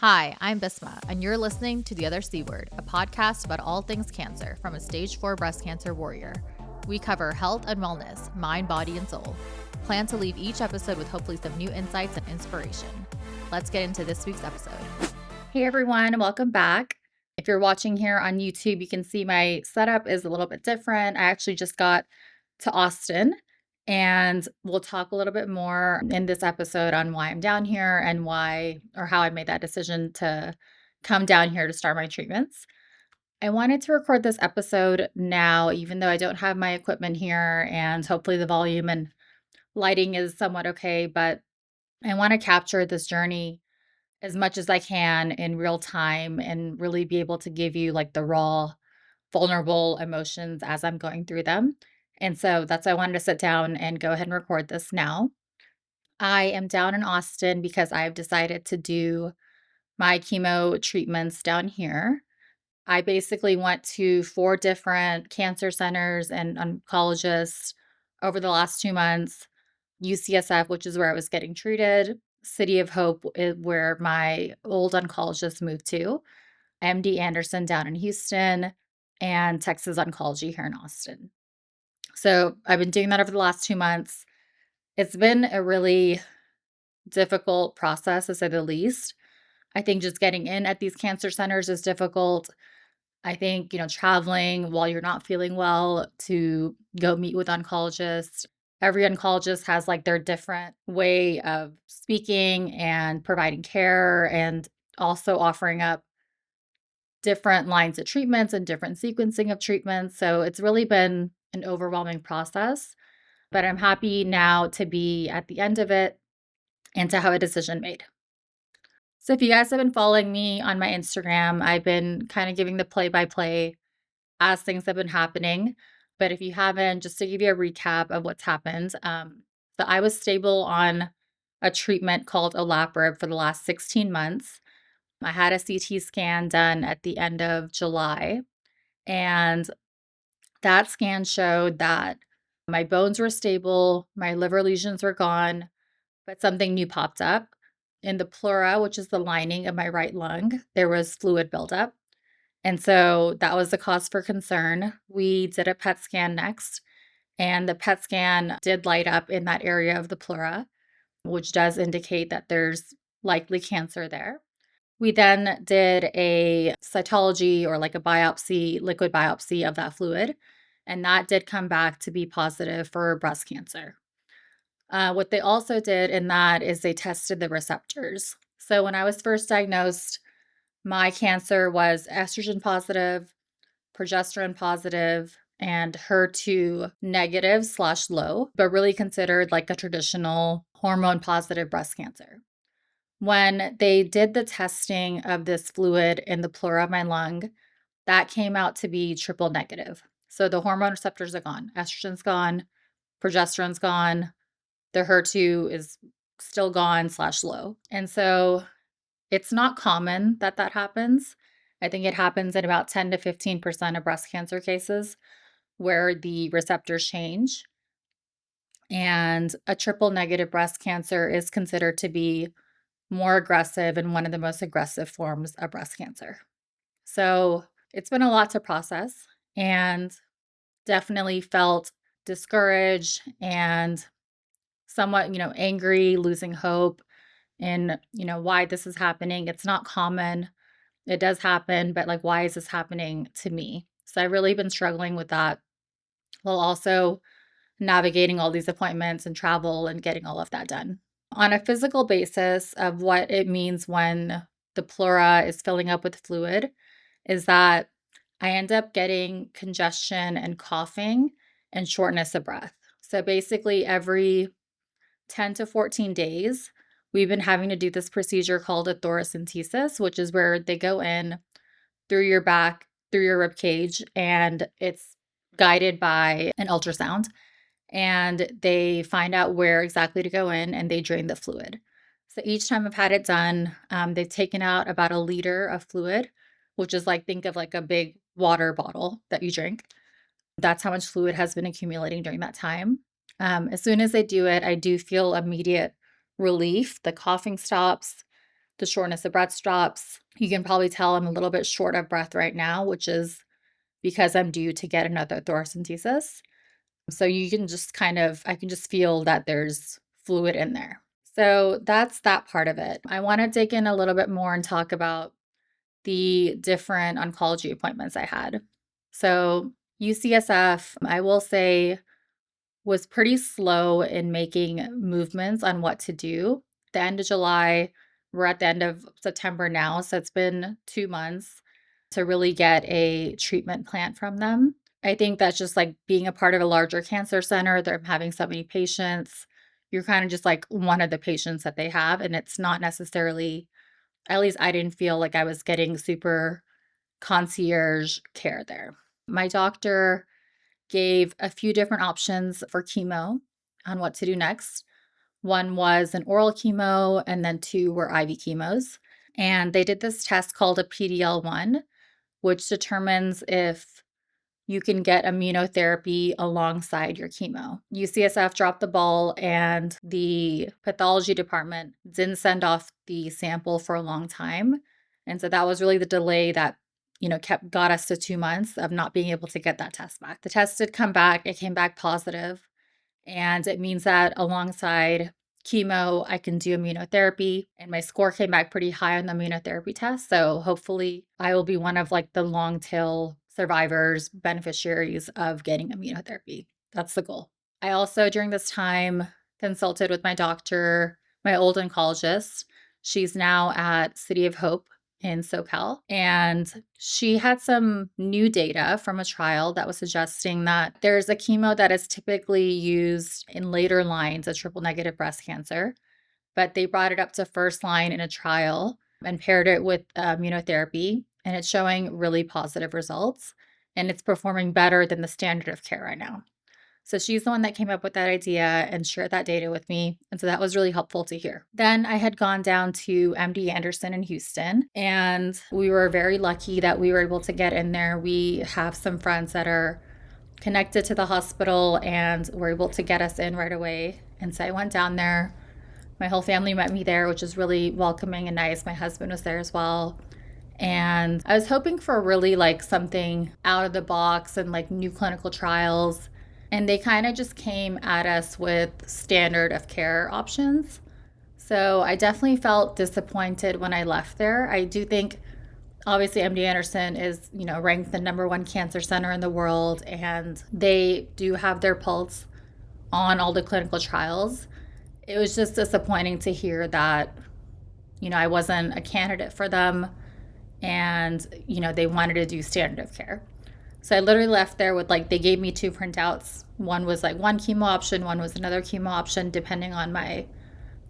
Hi, I'm Bisma, and you're listening to The Other C Word, a podcast about all things cancer from a stage 4 breast cancer warrior. We cover health and wellness, mind, body, and soul. Plan to leave each episode with hopefully some new insights and inspiration. Let's get into this week's episode. Hey everyone, welcome back. If you're watching here on YouTube, you can see my setup is a little bit different. I actually just got to Austin, and we'll talk a little bit more in this episode on why I'm down here and why or how I made that decision to come down here to start my treatments. I wanted to record this episode now, even though I don't have my equipment here, and hopefully the volume and lighting is somewhat okay, but I want to capture this journey as much as I can in real time and really be able to give you like the raw, vulnerable emotions as I'm going through them. And so that's why I wanted to sit down and go ahead and record this now. I am down in Austin because I've decided to do my chemo treatments down here. I basically went to 4 different cancer centers and oncologists over the last 2 months. UCSF, which is where I was getting treated, City of Hope, where my old oncologist moved to, MD Anderson down in Houston, and Texas Oncology here in Austin. So I've been doing that over the last 2 months. It's been a really difficult process, to say the least. I think just getting in at these cancer centers is difficult. I think, traveling while you're not feeling well to go meet with oncologists. Every oncologist has like their different way of speaking and providing care and also offering up different lines of treatments and different sequencing of treatments. So it's really been an overwhelming process, but I'm happy now to be at the end of it and to have a decision made. So if you guys have been following me on my Instagram, I've been kind of giving the play by play as things have been happening. But if you haven't, just to give you a recap of what's happened. So I was stable on a treatment called olaparib for the last 16 months. I had a CT scan done at the end of July, and that scan showed that my bones were stable, my liver lesions were gone, but something new popped up. In the pleura, which is the lining of my right lung, there was fluid buildup. And so that was the cause for concern. We did a PET scan next, and the PET scan did light up in that area of the pleura, which does indicate that there's likely cancer there. We then did a cytology or like a biopsy, liquid biopsy of that fluid, and that did come back to be positive for breast cancer. What they also did in that is they tested the receptors. So when I was first diagnosed, my cancer was estrogen positive, progesterone positive, and HER2 negative/low, but really considered like a traditional hormone positive breast cancer. When they did the testing of this fluid in the pleura of my lung, that came out to be triple negative. So the hormone receptors are gone, estrogen's gone, progesterone's gone, the HER2 is still gone/low. And so it's not common that that happens. I think it happens in about 10 to 15% of breast cancer cases where the receptors change. And a triple negative breast cancer is considered to be more aggressive and one of the most aggressive forms of breast cancer. So it's been a lot to process and definitely felt discouraged and somewhat, angry, losing hope in, why this is happening. It's not common. It does happen, but like, why is this happening to me? So I've really been struggling with that while also navigating all these appointments and travel and getting all of that done. On a physical basis of what it means when the pleura is filling up with fluid, is that I end up getting congestion and coughing and shortness of breath. So basically, every 10 to 14 days, we've been having to do this procedure called a thoracentesis, which is where they go in through your back, through your rib cage, and it's guided by an ultrasound. And they find out where exactly to go in and they drain the fluid. So each time I've had it done, they've taken out about a liter of fluid, which is like, think of like a big water bottle that you drink. That's how much fluid has been accumulating during that time. As soon as they do it, I do feel immediate relief. The coughing stops. the shortness of breath stops. You can probably tell I'm a little bit short of breath right now, which is because I'm due to get another thoracentesis. So you can just I can just feel that there's fluid in there. So that's that part of it. I want to dig in a little bit more and talk about the different oncology appointments I had. So UCSF, I will say, was pretty slow in making movements on what to do. The end of July, we're at the end of September now, so it's been 2 months to really get a treatment plan from them. I think that's just like being a part of a larger cancer center. They're having so many patients. You're kind of just like one of the patients that they have, and it's not necessarily, at least I didn't feel like I was getting super concierge care there. My doctor gave a few different options for chemo on what to do next. One was an oral chemo, and then 2 were IV chemos. And they did this test called a PDL1, which determines if you can get immunotherapy alongside your chemo. UCSF dropped the ball, and the pathology department didn't send off the sample for a long time. And so that was really the delay that got us to 2 months of not being able to get that test back. The test did come back. It came back positive, and it means that alongside chemo, I can do immunotherapy, and my score came back pretty high on the immunotherapy test. So hopefully I will be one of like the long tail survivors, beneficiaries of getting immunotherapy. That's the goal. I also, during this time, consulted with my doctor, my old oncologist. She's now at City of Hope in SoCal. And she had some new data from a trial that was suggesting that there's a chemo that is typically used in later lines of triple negative breast cancer, but they brought it up to first line in a trial and paired it with immunotherapy, and it's showing really positive results, and it's performing better than the standard of care right now. So she's the one that came up with that idea and shared that data with me. And so that was really helpful to hear. Then I had gone down to MD Anderson in Houston, and we were very lucky that we were able to get in there. We have some friends that are connected to the hospital and were able to get us in right away. And so I went down there. My whole family met me there, which is really welcoming and nice. My husband was there as well. And I was hoping for really like something out of the box and like new clinical trials. And they kind of just came at us with standard of care options. So I definitely felt disappointed when I left there. I do think, obviously, MD Anderson is, ranked the #1 cancer center in the world, and they do have their pulse on all the clinical trials. It was just disappointing to hear that, I wasn't a candidate for them, and, they wanted to do standard of care. So I literally left there with they gave me 2 printouts. One was one chemo option, one was another chemo option, depending on my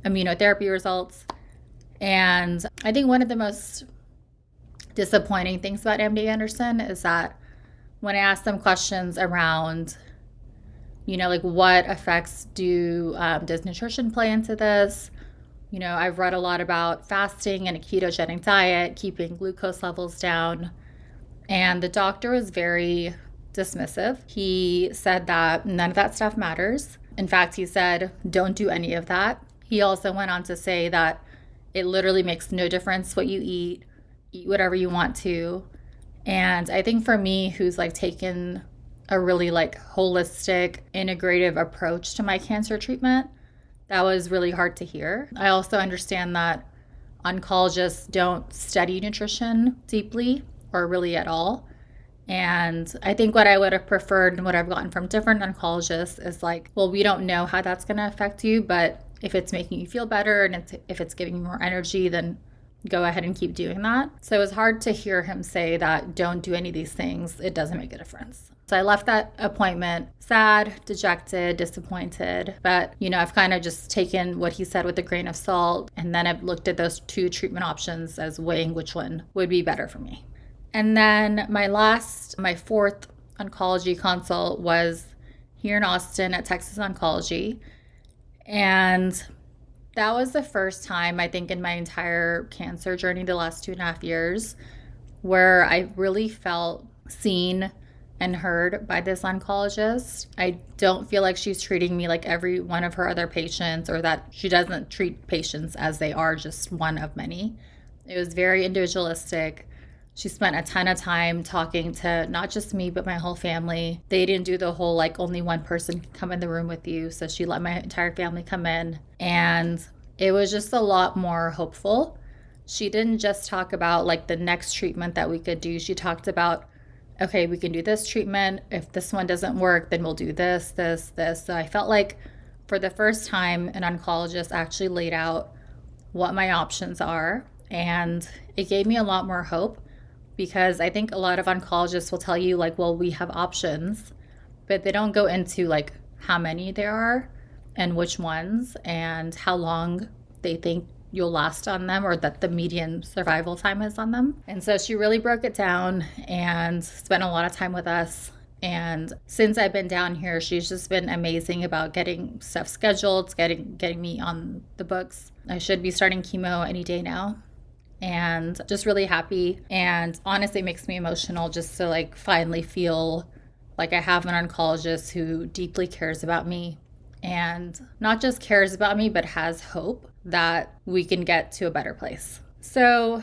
immunotherapy results. And I think one of the most disappointing things about MD Anderson is that when I asked them questions around, what effects does nutrition play into this? I've read a lot about fasting and a ketogenic diet, keeping glucose levels down. And the doctor was very dismissive. He said that none of that stuff matters. In fact, he said, don't do any of that. He also went on to say that it literally makes no difference what you eat whatever you want to. And I think for me, who's taken a really holistic, integrative approach to my cancer treatment, that was really hard to hear. I also understand that oncologists don't study nutrition deeply or really at all. And I think what I would have preferred and what I've gotten from different oncologists is we don't know how that's going to affect you, but if it's making you feel better and if it's giving you more energy, then go ahead and keep doing that. So it was hard to hear him say that don't do any of these things. It doesn't make a difference. So I left that appointment sad, dejected, disappointed. But, I've kind of just taken what he said with a grain of salt. And then I've looked at those 2 treatment options as weighing which one would be better for me. And then my 4th oncology consult was here in Austin at Texas Oncology. And that was the first time, I think, in my entire cancer journey, the last 2.5 years, where I really felt seen and heard by this oncologist. I don't feel like she's treating me like every one of her other patients, or that she doesn't treat patients as they are, just one of many. It was very individualistic. She spent a ton of time talking to not just me, but my whole family. They didn't do the whole like only one person can come in the room with you. So she let my entire family come in. And it was just a lot more hopeful. She didn't just talk about like the next treatment that we could do. She talked about, okay, we can do this treatment. If this one doesn't work, then we'll do this, this, this. So I felt like for the first time, an oncologist actually laid out what my options are. And it gave me a lot more hope, because I think a lot of oncologists will tell you like, well, we have options, but they don't go into like how many there are and which ones and how long they think you'll last on them, or that the median survival time is on them. And so she really broke it down and spent a lot of time with us. And since I've been down here, she's just been amazing about getting stuff scheduled, getting me on the books. I should be starting chemo any day now. And just really happy. And honestly, it makes me emotional just to like finally feel like I have an oncologist who deeply cares about me, and not just cares about me, but has hope that we can get to a better place. So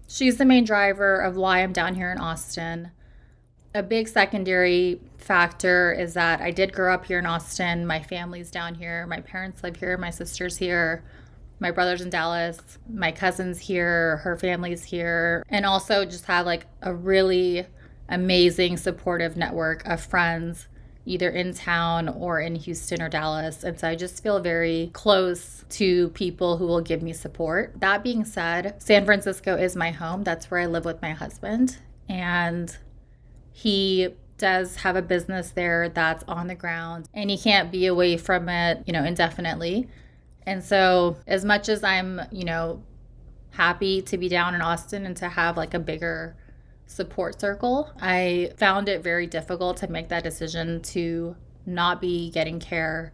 she's the main driver of why I'm down here in Austin. A big secondary factor is that I did grow up here in Austin. My family's down here. My parents live here. My sister's here. My brother's in Dallas, my cousin's here, her family's here, and also just have like a really amazing supportive network of friends, either in town or in Houston or Dallas. And so I just feel very close to people who will give me support. That being said, San Francisco is my home. That's where I live with my husband. And he does have a business there that's on the ground, and he can't be away from it, indefinitely. And so as much as I'm, happy to be down in Austin and to have like a bigger support circle, I found it very difficult to make that decision to not be getting care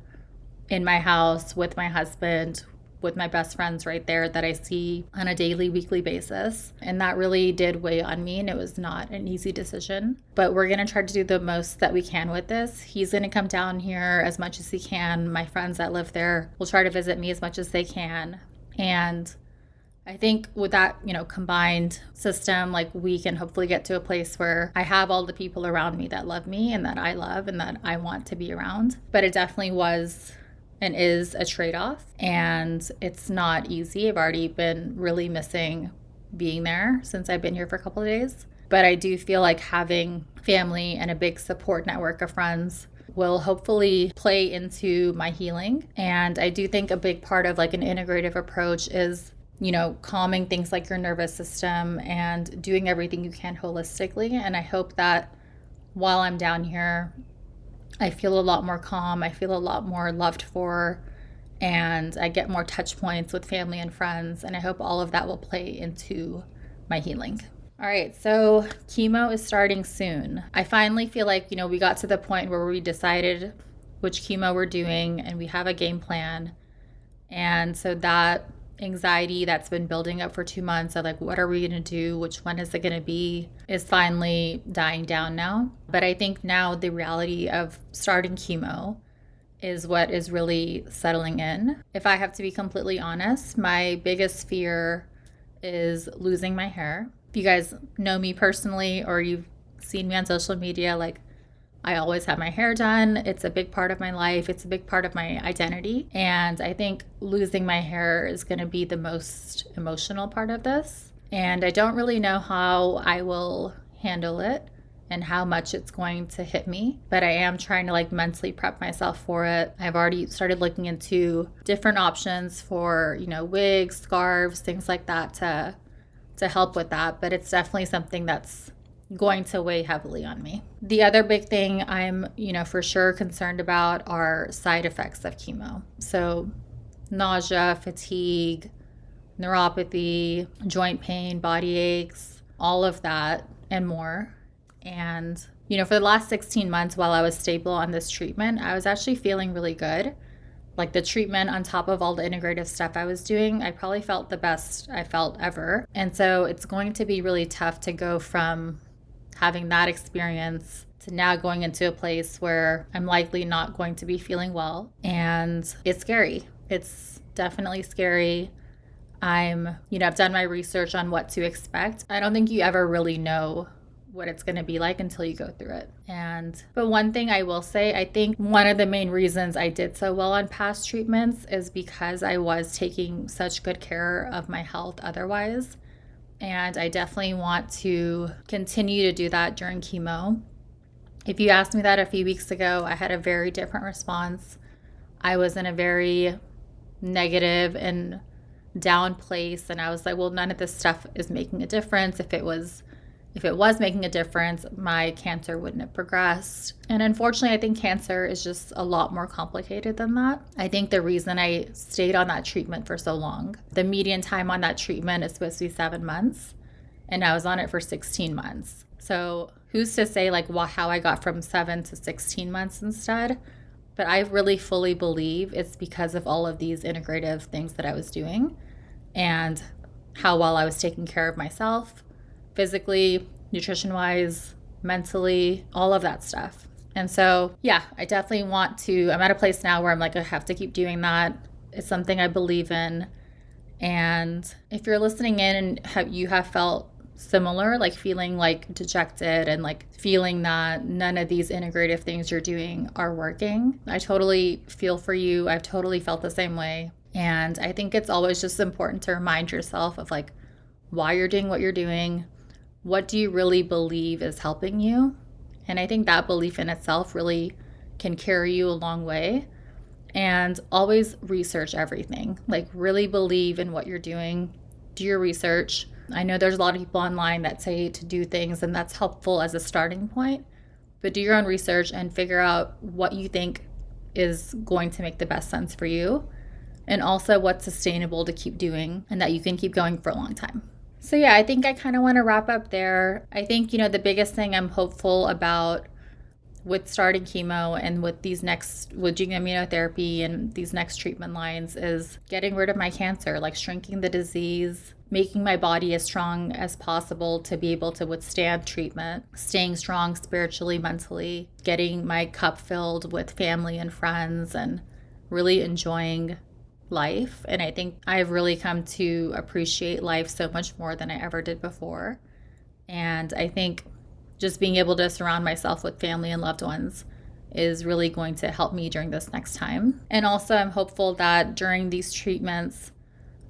in my house with my husband, with my best friends right there that I see on a daily, weekly basis. And that really did weigh on me, and it was not an easy decision. But we're going to try to do the most that we can with this. He's going to come down here as much as he can. My friends that live there will try to visit me as much as they can. And I think with that, combined system, like we can hopefully get to a place where I have all the people around me that love me and that I love and that I want to be around. But it definitely was and is a trade-off, and it's not easy. I've already been really missing being there since I've been here for a couple of days. But I do feel like having family and a big support network of friends will hopefully play into my healing. And I do think a big part of like an integrative approach is, calming things like your nervous system and doing everything you can holistically. And I hope that while I'm down here, I feel a lot more calm. I feel a lot more loved for, and I get more touch points with family and friends. And I hope all of that will play into my healing. All right, so chemo is starting soon. I finally feel like, we got to the point where we decided which chemo we're doing, and we have a game plan. And so that anxiety that's been building up for 2 months of like, what are we going to do? Which one is it going to be? Is finally dying down now. But I think now the reality of starting chemo is what is really settling in. If I have to be completely honest, my biggest fear is losing my hair. If you guys know me personally or you've seen me on social media, like I always have my hair done. It's a big part of my life. It's a big part of my identity. And I think losing my hair is going to be the most emotional part of this. And I don't really know how I will handle it and how much it's going to hit me. But I am trying to like mentally prep myself for it. I've already started looking into different options for, wigs, scarves, things like that to help with that. But it's definitely something that's going to weigh heavily on me. The other big thing I'm, for sure concerned about are side effects of chemo. So nausea, fatigue, neuropathy, joint pain, body aches, all of that and more. And, for the last 16 months while I was stable on this treatment, I was actually feeling really good. Like the treatment on top of all the integrative stuff I was doing, I probably felt the best I felt ever. And so it's going to be really tough to go from having that experience to now going into a place where I'm likely not going to be feeling well. And it's scary. It's definitely scary. I've done my research on what to expect. I don't think you ever really know what it's going to be like until you go through it. But one thing I will say, I think one of the main reasons I did so well on past treatments is because I was taking such good care of my health otherwise. And I definitely want to continue to do that during chemo. If you asked me that a few weeks ago, I had a very different response. I was in a very negative and down place, and I was like, well, none of this stuff is making a difference. If it was making a difference, my cancer wouldn't have progressed. And unfortunately, I think cancer is just a lot more complicated than that. I think the reason I stayed on that treatment for so long, the median time on that treatment is supposed to be 7 months, and I was on it for 16 months. So who's to say how I got from 7 to 16 months instead? But I really fully believe it's because of all of these integrative things that I was doing and how well I was taking care of myself, physically, nutrition-wise, mentally, all of that stuff. And so, I definitely I'm at a place now where I'm like, I have to keep doing that. It's something I believe in. And if you're listening in and you have felt similar, feeling dejected and feeling that none of these integrative things you're doing are working, I totally feel for you. I've totally felt the same way. And I think it's always just important to remind yourself of why you're doing what you're doing. What do you really believe is helping you? And I think that belief in itself really can carry you a long way. And always research everything. Really believe in what you're doing. Do your research. I know there's a lot of people online that say to do things, and that's helpful as a starting point. But do your own research and figure out what you think is going to make the best sense for you. And also what's sustainable to keep doing and that you can keep going for a long time. So I think I kind of want to wrap up there. I think, the biggest thing I'm hopeful about with starting chemo and with doing immunotherapy and these next treatment lines is getting rid of my cancer, shrinking the disease, making my body as strong as possible to be able to withstand treatment, staying strong spiritually, mentally, getting my cup filled with family and friends, and really enjoying life. And I think I've really come to appreciate life so much more than I ever did before. And I think just being able to surround myself with family and loved ones is really going to help me during this next time. And also I'm hopeful that during these treatments,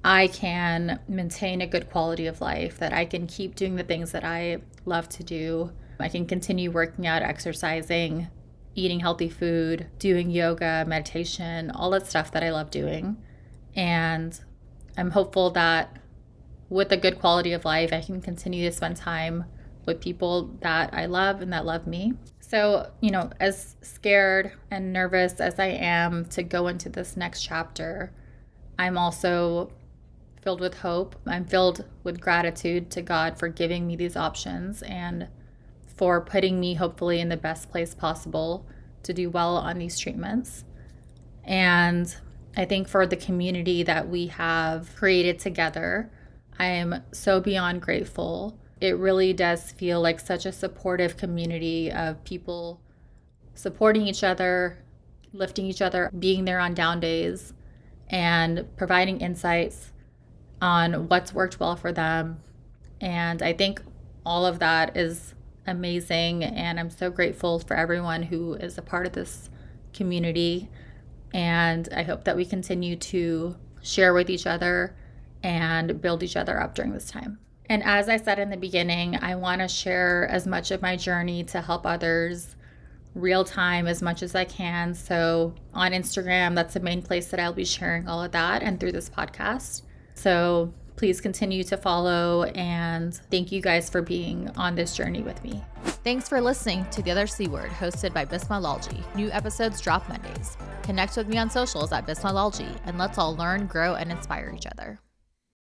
I can maintain a good quality of life, that I can keep doing the things that I love to do. I can continue working out, exercising, eating healthy food, doing yoga, meditation, all that stuff that I love doing. And I'm hopeful that with a good quality of life, I can continue to spend time with people that I love and that love me. So, as scared and nervous as I am to go into this next chapter, I'm also filled with hope. I'm filled with gratitude to God for giving me these options and for putting me hopefully in the best place possible to do well on these treatments. And I think for the community that we have created together, I am so beyond grateful. It really does feel like such a supportive community of people supporting each other, lifting each other, being there on down days, and providing insights on what's worked well for them. And I think all of that is amazing, and I'm so grateful for everyone who is a part of this community. And I hope that we continue to share with each other and build each other up during this time. And as I said in the beginning, I want to share as much of my journey to help others real time as much as I can. So on Instagram, that's the main place that I'll be sharing all of that, and through this podcast. So please continue to follow, and thank you guys for being on this journey with me. Thanks for listening to The Other C Word, hosted by Bismilology. New episodes drop Mondays. Connect with me on socials at Bismilology, and let's all learn, grow, and inspire each other.